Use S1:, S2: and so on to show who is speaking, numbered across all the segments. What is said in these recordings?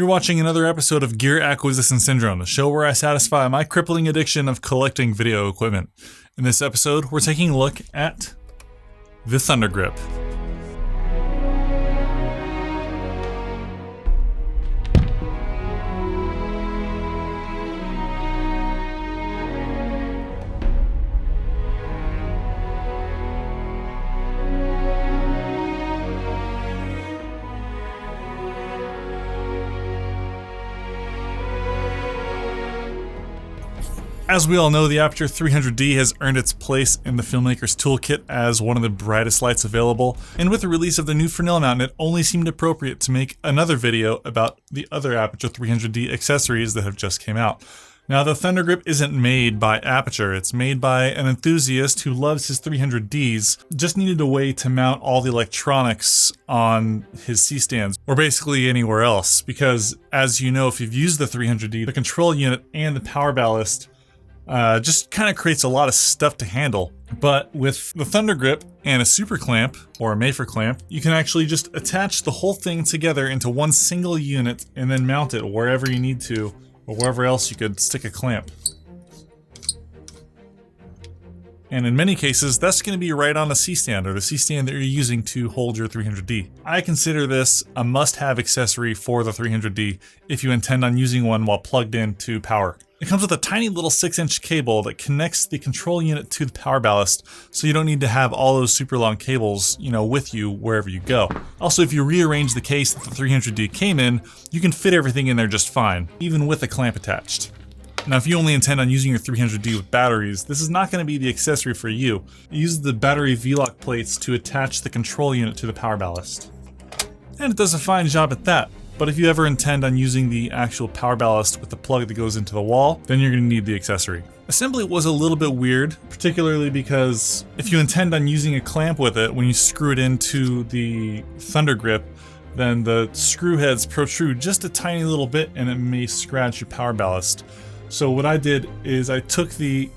S1: You're watching another episode of Gear Acquisition Syndrome, the show where I satisfy my crippling addiction of collecting video equipment. In this episode, we're taking a look at the Thunder Grip. As we all know, the Aputure 300d has earned its place in the filmmaker's toolkit as one of the brightest lights available, and with the release of the new Fresnel mount, it only seemed appropriate to make another video about the other Aputure 300d accessories that have just came out. Now, the Thunder Grip isn't made by Aputure, it's made by an enthusiast who loves his 300ds, just needed a way to mount all the electronics on his C-stands, or basically anywhere else, because as you know, if you've used the 300d, the control unit and the power ballast just kind of creates a lot of stuff to handle. But with the Thunder Grip and a super clamp, or a Mayfer clamp, you can actually just attach the whole thing together into one single unit and then mount it wherever you need to, or wherever else you could stick a clamp. And in many cases, that's going to be right on the C-stand, or the C-stand that you're using to hold your 300D. I consider this a must-have accessory for the 300D if you intend on using one while plugged in to power. It comes with a tiny little 6-inch cable that connects the control unit to the power ballast, so you don't need to have all those super long cables, with you wherever you go. Also, if you rearrange the case that the 300D came in, you can fit everything in there just fine, even with a clamp attached. Now, if you only intend on using your 300D with batteries, this is not going to be the accessory for you. It uses the battery V-lock plates to attach the control unit to the power ballast. And it does a fine job at that. But if you ever intend on using the actual power ballast with the plug that goes into the wall, then you're going to need the accessory. Assembly was a little bit weird, particularly because if you intend on using a clamp with it, when you screw it into the Thunder Grip, then the screw heads protrude just a tiny little bit and it may scratch your power ballast. So what I did is I took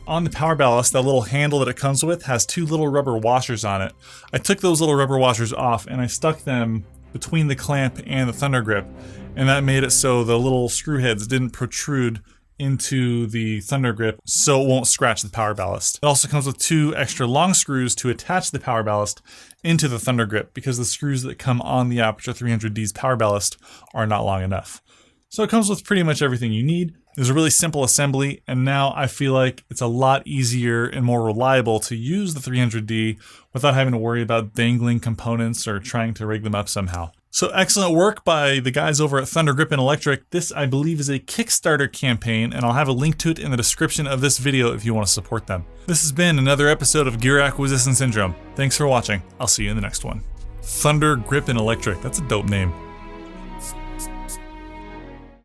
S1: on the power ballast, that little handle that it comes with has two little rubber washers on it. I took those little rubber washers off and I stuck them between the clamp and the Thunder Grip, and that made it so the little screw heads didn't protrude into the Thunder Grip, so it won't scratch the power ballast. It also comes with two extra long screws to attach the power ballast into the Thunder Grip, because the screws that come on the Aputure 300D's power ballast are not long enough. So it comes with pretty much everything you need. There's a really simple assembly, and now I feel like it's a lot easier and more reliable to use the 300D without having to worry about dangling components or trying to rig them up somehow. So excellent work by the guys over at Thunder Grip and Electric. This, I believe, is a Kickstarter campaign, and I'll have a link to it in the description of this video if you want to support them. This has been another episode of Gear Acquisition Syndrome. Thanks for watching. I'll see you in the next one. Thunder Grip and Electric. That's a dope name.